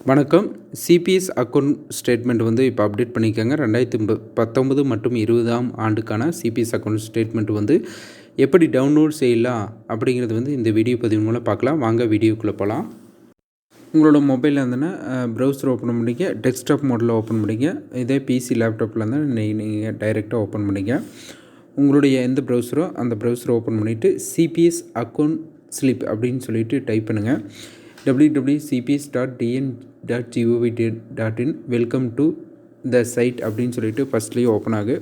வணக்கம். CBS account statement வந்து இப்போ அப்டேட் பண்ணியிருக்காங்க. 2019 மற்றும் 20ஆம் ஆண்டுக்கான சிபிஎஸ் அக்கவுண்ட் ஸ்டேட்மெண்ட் வந்து எப்படி டவுன்லோட் செய்யலாம் அப்படிங்கிறது வந்து இந்த வீடியோ பதிவு மூலம் பார்க்கலாம். வாங்க வீடியோக்குள்ளே போகலாம். உங்களோட மொபைலில் இருந்ததுன்னா ப்ரௌசர் ஓப்பன் பண்ணிங்க, டெஸ்க்டாப் மோடில் ஓப்பன் பண்ணிங்க. இதே பிசி லேப்டாப்பில் இருந்தால் நீங்கள் டைரெக்டாக ஓப்பன் பண்ணிங்க. உங்களுடைய எந்த ப்ரௌசரோ அந்த ப்ரௌசரை ஓப்பன் பண்ணிவிட்டு சிபிஎஸ் அக்கவுண்ட் ஸ்லிப் அப்படின்னு சொல்லிட்டு டைப் பண்ணுங்கள். www.cps.dn.gov.in welcome to the site அப்படின்னு சொல்லிட்டு ஃபஸ்ட்லேயே ஓப்பன் ஆகு.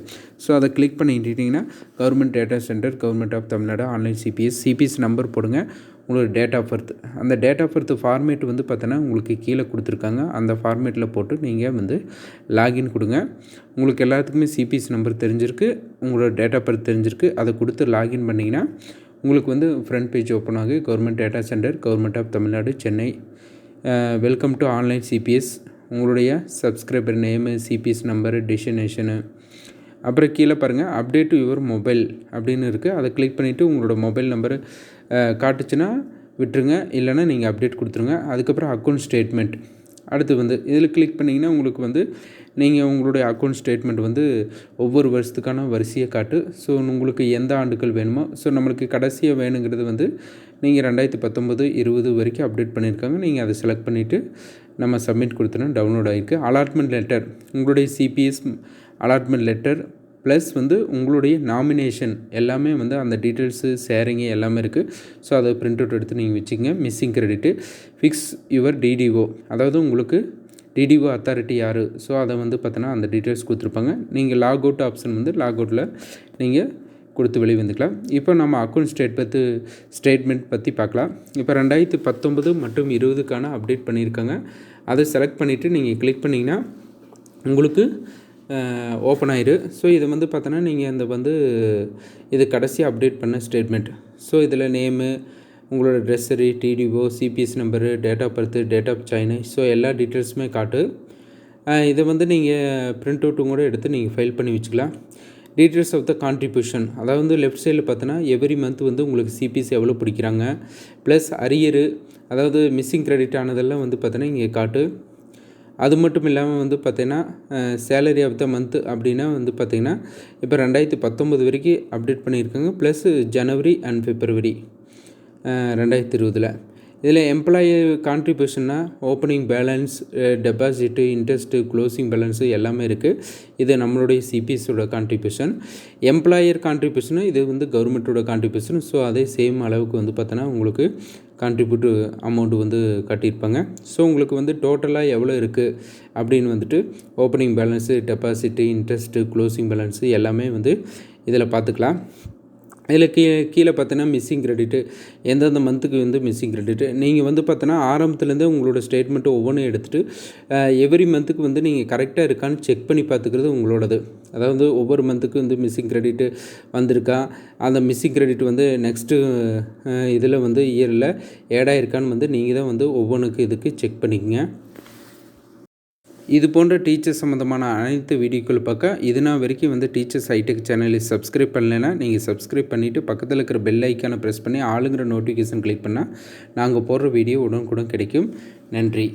ஸோ அதை கிளிக் பண்ணிட்டிங்கன்னா government data centre, government of Tamil Nadu, online CPS number போடுங்க. உங்களோட டேட் ஆஃப் பர்த், அந்த டேட் ஆஃப் பர்த் ஃபார்மேட் வந்து பார்த்தோன்னா உங்களுக்கு கீழே கொடுத்துருக்காங்க. அந்த ஃபார்மேட்டில் போட்டு நீங்கள் வந்து லாகின் கொடுங்க. உங்களுக்கு எல்லாத்துக்குமே சிபிஎஸ் நம்பர் தெரிஞ்சிருக்கு, உங்களோட டேட் ஆஃப் பர்த் தெரிஞ்சிருக்கு. அதை கொடுத்து லாகின் பண்ணிங்கன்னா உங்களுக்கு வந்து ஃப்ரண்ட் பேஜ் ஓப்பன் ஆகு. Government data centre, government of Tamil Nadu, Chennai, welcome to online CPS, உங்களுடைய subscriber name, CPS number, destination, அப்புறம் கீழே பாருங்கள் அப்டேட் யுவர் மொபைல் அப்படின்னு இருக்குது. அதை கிளிக் பண்ணிவிட்டு உங்களோட மொபைல் நம்பரு காட்டுச்சுன்னா விட்டுருங்க, இல்லைன்னா நீங்கள் அப்டேட் கொடுத்துருங்க. அதுக்கப்புறம் அக்கௌண்ட் ஸ்டேட்மெண்ட் அடுத்து வந்து இதில் கிளிக் பண்ணிங்கன்னா உங்களுக்கு வந்து நீங்கள் உங்களுடைய அக்கௌண்ட் ஸ்டேட்மெண்ட் வந்து ஒவ்வொரு வருஷத்துக்கான வரிசையை காட்டு. ஸோ உங்களுக்கு எந்த ஆண்டுகள் வேணுமோ, ஸோ நம்மளுக்கு கடைசியாக வேணுங்கிறது வந்து நீங்கள் 2019, 20 வரைக்கும் அப்டேட் பண்ணியிருக்காங்க. நீங்கள் அதை செலக்ட் பண்ணிவிட்டு நம்ம சப்மிட் கொடுத்தோன்னா டவுன்லோட் ஆகிருக்கு. அலாட்மெண்ட் லெட்டர், உங்களுடைய சிபிஎஸ் அலாட்மெண்ட் லெட்டர் ப்ளஸ் வந்து உங்களுடைய நாமினேஷன் எல்லாமே வந்து அந்த டீட்டெயில்ஸு ஷேரிங்கு எல்லாமே இருக்குது. ஸோ அதை பிரிண்ட் அவுட் எடுத்து நீங்கள் வச்சுக்கோங்க. Missing credit, fix your TDO, அதாவது உங்களுக்கு டிடிஓ அத்தாரிட்டி யார், ஸோ அதை வந்து பார்த்தோன்னா அந்த டீட்டெயில்ஸ் கொடுத்துருப்பாங்க. நீங்கள் லாக் அவுட் ஆப்ஷன் வந்து லாக் அவுட்டில் நீங்கள் கொடுத்து வெளியே வந்துக்கலாம். இப்போ நம்ம அக்கௌண்ட் ஸ்டேட்மெண்ட் பற்றி பார்க்கலாம். இப்போ 2019 மற்றும் 20க்கான அப்டேட் பண்ணியிருக்காங்க. அதை செலக்ட் பண்ணிவிட்டு நீங்கள் கிளிக் பண்ணிங்கன்னா உங்களுக்கு ஓப்பன் ஆயிரு. ஸோ இதை வந்து பார்த்தோன்னா நீங்கள் அந்த வந்து இது கடைசியாக அப்டேட் பண்ண ஸ்டேட்மெண்ட். ஸோ இதில் நேமு, உங்களோட treasury, DDO, CPS number, date of birth, date of sign, so எல்லா டீட்டெயில்ஸுமே காட்டு. இதை வந்து நீங்கள் பிரிண்ட் அவுட்டும் கூட எடுத்து நீங்கள் ஃபைல் பண்ணி வச்சுக்கலாம். டீட்டெயில்ஸ் ஆஃப் த கான்ட்ரிபியூஷன், அதாவது வந்து லெஃப்ட் சைடில் பார்த்தோன்னா எவ்ரி மந்த் வந்து உங்களுக்கு சிபிஎஸ் எவ்வளோ பிடிக்கிறாங்க, ப்ளஸ் அரியரு, அதாவது மிஸ்ஸிங் கிரெடிட் ஆனதெல்லாம் வந்து பார்த்தோன்னா இங்கே காட்டு. அது மட்டும் இல்லாமல் வந்து பார்த்திங்கன்னா சேலரி ஆஃப் த மந்த்து அப்படின்னா வந்து பார்த்திங்கன்னா இப்போ 2019 வரைக்கும் அப்டேட் பண்ணியிருக்காங்க. Plus January and February 2020. இதில் எம்ப்ளாயி கான்ட்ரிபியூஷன்னா opening balance, deposit, interest, closing balance எல்லாமே இருக்குது. இது நம்மளுடைய சிபிஎஸோட கான்ட்ரிபியூஷன். எம்ப்ளாயர் கான்ட்ரிபியூஷனு இது வந்து கவர்மெண்ட்டோட கான்ட்ரிபியூஷன். ஸோ அதே சேம் அளவுக்கு வந்து பார்த்தோன்னா உங்களுக்கு கான்ட்ரிபியூட் அமௌண்ட்டு வந்து கட்டியிருப்பாங்க. ஸோ உங்களுக்கு வந்து டோட்டலாக எவ்வளோ இருக்குது அப்படின்னு வந்துட்டு opening balance, deposit, interest, closing balance எல்லாமே வந்து இதில் பார்த்துக்கலாம். இதில் கீழே பார்த்தோன்னா மிஸ்ஸிங் கிரெடிட்டு, எந்தெந்த மந்த்துக்கு வந்து மிஸ்ஸிங் கிரெடிட்டு, நீங்கள் வந்து பார்த்தோன்னா ஆரம்பத்துலேருந்தே உங்களோட ஸ்டேட்மெண்ட்டு ஒவ்வொன்றும் எடுத்துகிட்டு எவ்ரி மந்த்துக்கு வந்து நீங்கள் கரெக்டாக இருக்கான்னு செக் பண்ணி பார்த்துக்கிறது உங்களோடது. அதாவது ஒவ்வொரு மந்த்துக்கு வந்து மிஸ்ஸிங் கிரெடிட்டு வந்திருக்கா, அந்த மிஸ்ஸிங் கிரெடிட் வந்து நெக்ஸ்ட்டு இதில் வந்து இயரில் ஏடாயிருக்கான்னு வந்து நீங்கள் தான் வந்து ஒவ்வொன்றுக்கு இதுக்கு செக் பண்ணிக்கங்க. இது போன்ற டீச்சர்ஸ் சம்மந்தமான அனைத்து வீடியோக்கள் பார்க்க இதுநாள் வரைக்கும் வந்து டீச்சர்ஸ் ஹைடெக் சேனலை சப்ஸ்கிரைப் பண்ணலைன்னா நீங்கள் சப்ஸ்கிரைப் பண்ணிவிட்டு பக்கத்தில் இருக்கிற பெல் ஐக்கானை ப்ரெஸ் பண்ணி ஆளுங்கிற நோட்டிஃபிகேஷன் கிளிக் பண்ணால் நாங்கள் போடுற வீடியோ உடனுக்குடன் கிடைக்கும். நன்றி.